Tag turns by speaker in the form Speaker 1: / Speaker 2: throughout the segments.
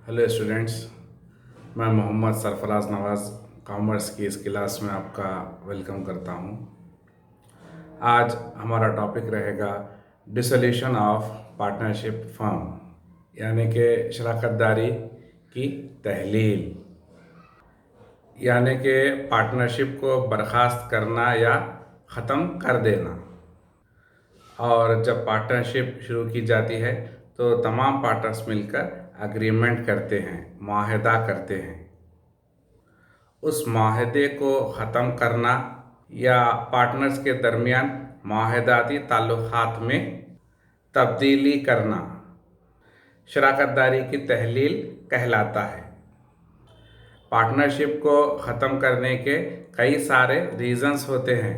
Speaker 1: Hello students, मैं मोहम्मद सरफराज नवाज़ commerce की इस क्लास में आपका वेलकम करता हूं। आज हमारा टॉपिक रहेगा डिसोल्यूशन ऑफ पार्टनरशिप फर्म, यानी कि शराकतदारी की तहलील, यानी कि पार्टनरशिप को बर्खास्त करना या ख़त्म कर देना। और जब पार्टनरशिप शुरू की जाती है तो तमाम पार्टनर्स मिलकर अग्रीमेंट करते हैं, मुआहदा करते हैं। उस माहदे को ख़त्म करना या पार्टनर्स के दरमियान माहदाती ताल्लुक़ात में तब्दीली करना शराकतदारी की तहलील कहलाता है। पार्टनरशिप को ख़त्म करने के कई सारे रीज़न्स होते हैं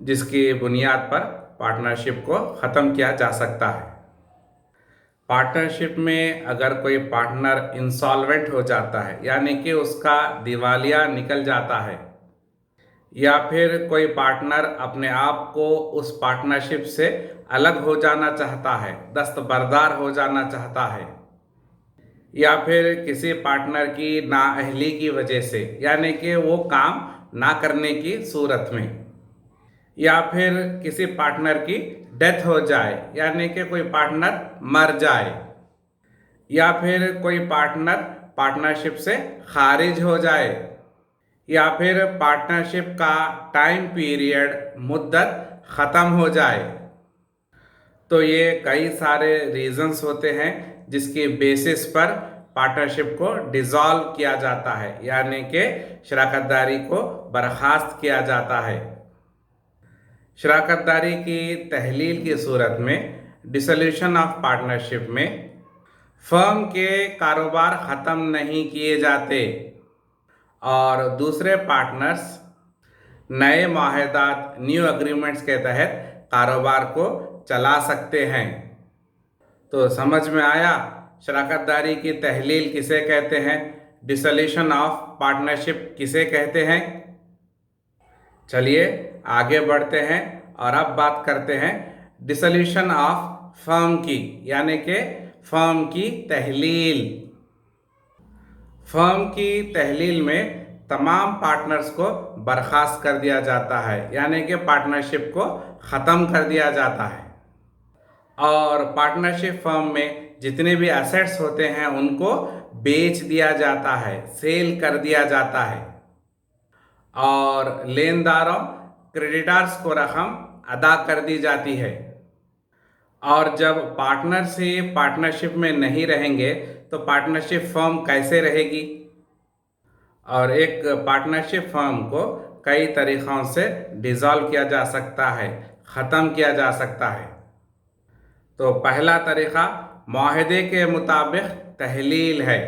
Speaker 1: जिसकी बुनियाद पर पार्टनरशिप को ख़त्म किया जा सकता है। पार्टनरशिप में अगर कोई पार्टनर इंसॉल्वेंट हो जाता है, यानी कि उसका दिवालिया निकल जाता है, या फिर कोई पार्टनर अपने आप को उस पार्टनरशिप से अलग हो जाना चाहता है, दस्तबरदार हो जाना चाहता है, या फिर किसी पार्टनर की नाअहली की वजह से, यानी कि वो काम ना करने की सूरत में, या फिर किसी पार्टनर की डेथ हो जाए, यानी कि कोई पार्टनर मर जाए, या फिर कोई पार्टनर पार्टनरशिप से खारिज हो जाए, या फिर पार्टनरशिप का टाइम पीरियड मुद्दत ख़त्म हो जाए, तो ये कई सारे रीज़न्स होते हैं जिसकी बेसिस पर पार्टनरशिप को डिज़ोल्व किया जाता है, यानी कि शराकतदारी को बर्खास्त किया जाता है। शराकतदारी की तहलील की सूरत में डिसोल्यूशन ऑफ पार्टनरशिप में फर्म के कारोबार ख़त्म नहीं किए जाते और दूसरे पार्टनर्स नए माहदात, न्यू एग्रीमेंट्स के तहत कारोबार को चला सकते हैं। तो समझ में आया शराकतदारी की तहलील किसे कहते हैं, डिसोल्यूशन ऑफ पार्टनरशिप किसे कहते हैं। चलिए आगे बढ़ते हैं और अब बात करते हैं डिसोल्यूशन ऑफ फर्म की, यानी कि फर्म की तहलील। फर्म की तहलील में तमाम पार्टनर्स को बर्खास्त कर दिया जाता है, यानी कि पार्टनरशिप को ख़त्म कर दिया जाता है, और पार्टनरशिप फर्म में जितने भी एसेट्स होते हैं उनको बेच दिया जाता है, सेल कर दिया जाता है, और लेनदारों क्रेडिटर्स को रकम अदा कर दी जाती है। और जब पार्टनर्स ही पार्टनरशिप में नहीं रहेंगे तो पार्टनरशिप फर्म कैसे रहेगी। और एक पार्टनरशिप फर्म को कई तरीक़ों से डिज़ोल्व किया जा सकता है, ख़त्म किया जा सकता है। तो पहला तरीक़ा मुआहदे के मुताबिक तहलील है।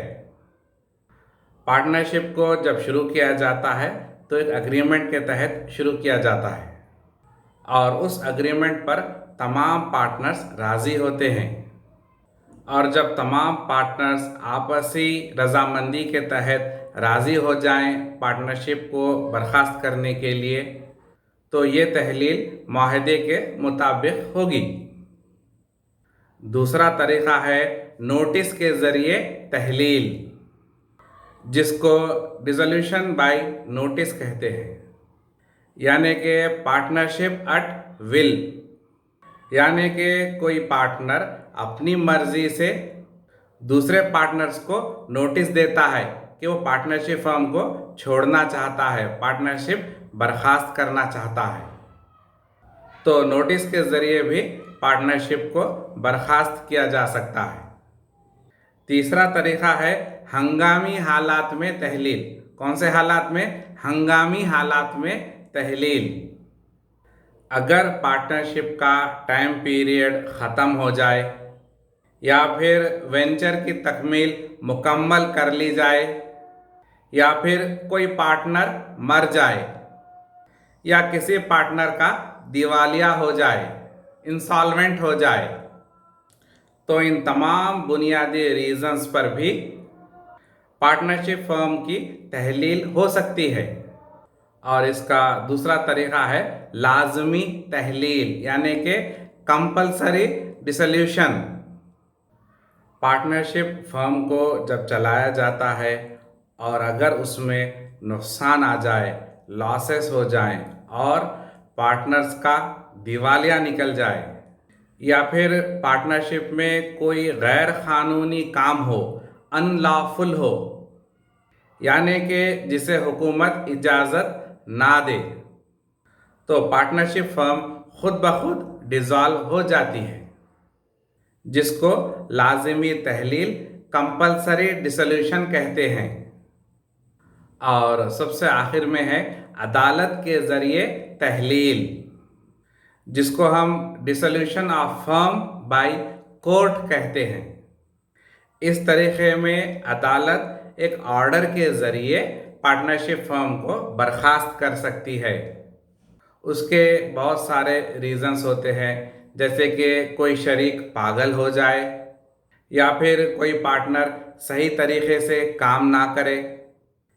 Speaker 1: पार्टनरशिप को जब शुरू किया जाता है तो एक एग्रीमेंट के तहत शुरू किया जाता है और उस एग्रीमेंट पर तमाम पार्टनर्स राज़ी होते हैं, और जब तमाम पार्टनर्स आपसी रजामंदी के तहत राज़ी हो जाएं पार्टनरशिप को बर्खास्त करने के लिए, तो ये तहलील मुआहदे के मुताबिक होगी। दूसरा तरीक़ा है नोटिस के ज़रिए तहलील, जिसको डिसोल्यूशन बाय नोटिस कहते हैं, यानी कि पार्टनरशिप एट विल, यानी कि कोई पार्टनर अपनी मर्जी से दूसरे पार्टनर्स को नोटिस देता है कि वो पार्टनरशिप फर्म को छोड़ना चाहता है, पार्टनरशिप बर्खास्त करना चाहता है। तो नोटिस के ज़रिए भी पार्टनरशिप को बर्खास्त किया जा सकता है। तीसरा तरीक़ा है हंगामी हालात में तहलील। कौन से हालात में? हंगामी हालात में तहलील। अगर पार्टनरशिप का टाइम पीरियड ख़त्म हो जाए, या फिर वेंचर की तकमील मुकम्मल कर ली जाए, या फिर कोई पार्टनर मर जाए, या किसी पार्टनर का दिवालिया हो जाए, इंसॉल्वेंट हो जाए, तो इन तमाम बुनियादी रीज़न्स पर भी पार्टनरशिप फर्म की तहलील हो सकती है। और इसका दूसरा तरीक़ा है लाजमी तहलील, यानी कि कंपल्सरी डिसोल्यूशन। पार्टनरशिप फर्म को जब चलाया जाता है और अगर उसमें नुकसान आ जाए, लॉसेस हो जाएं और पार्टनर्स का दिवालिया निकल जाए या फिर पार्टनरशिप में कोई गैर कानूनी काम हो, अनलॉफुल हो, यानी कि जिसे हुकूमत इजाज़त ना दे, तो पार्टनरशिप फर्म खुद ब खुद डिज़ॉल्व हो जाती है, जिसको लाजिमी तहलील, कंपलसरी डिसोल्यूशन कहते हैं। और सबसे आखिर में है अदालत के ज़रिए तहलील, जिसको हम dissolution of firm by court कहते हैं। इस तरीके में अदालत एक ऑर्डर के ज़रिए पार्टनरशिप फर्म को बर्खास्त कर सकती है। उसके बहुत सारे रीज़न्स होते हैं, जैसे कि कोई शरीक पागल हो जाए या फिर कोई पार्टनर सही तरीके से काम ना करे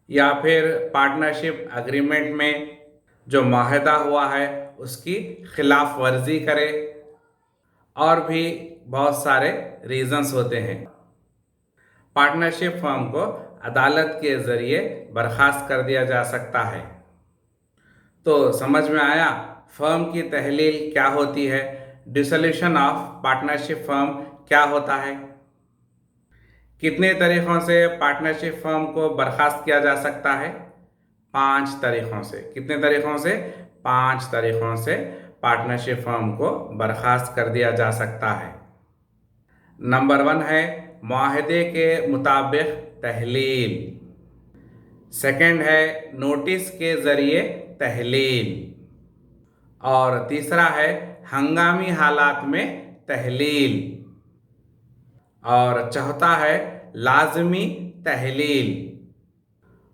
Speaker 1: या फिर पार्टनरशिप एग्रीमेंट में जो माहदा हुआ है उसकी खिलाफ वर्जी करे, और भी बहुत सारे रीज़न्स होते हैं। पार्टनरशिप फर्म को अदालत के ज़रिए बर्खास्त कर दिया जा सकता है। तो समझ में आया फर्म की तहलील क्या होती है, डिसोल्यूशन ऑफ पार्टनरशिप फर्म क्या होता है, कितने तरीक़ों से पार्टनरशिप फर्म को बर्खास्त किया जा सकता है। 5 तरीक़ों से। कितने तरीक़ों से? 5 तरीक़ों से पार्टनरशिप फर्म को बर्खास्त कर दिया जा सकता है। नंबर 1 है मुआहदे के मुताबिक तहलील। सेकंड है नोटिस के ज़रिए तहलील। और तीसरा है हंगामी हालात में तहलील। और चौथा है लाजमी तहलील।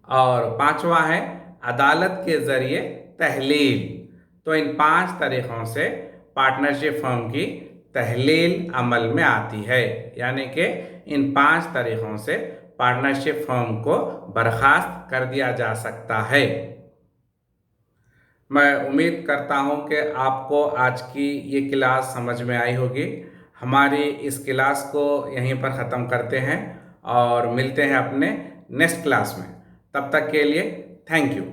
Speaker 1: और पांचवा है अदालत के ज़रिए तहलील। तो इन 5 तरीक़ों से पार्टनरशिप फर्म की तहलील अमल में आती है, यानी कि इन 5 तरीक़ों से पार्टनरशिप फर्म को बर्खास्त कर दिया जा सकता है। मैं उम्मीद करता हूं कि आपको आज की ये क्लास समझ में आई होगी। हमारी इस क्लास को यहीं पर ख़त्म करते हैं और मिलते हैं अपने नेक्स्ट क्लास में। तब तक के लिए थैंक यू।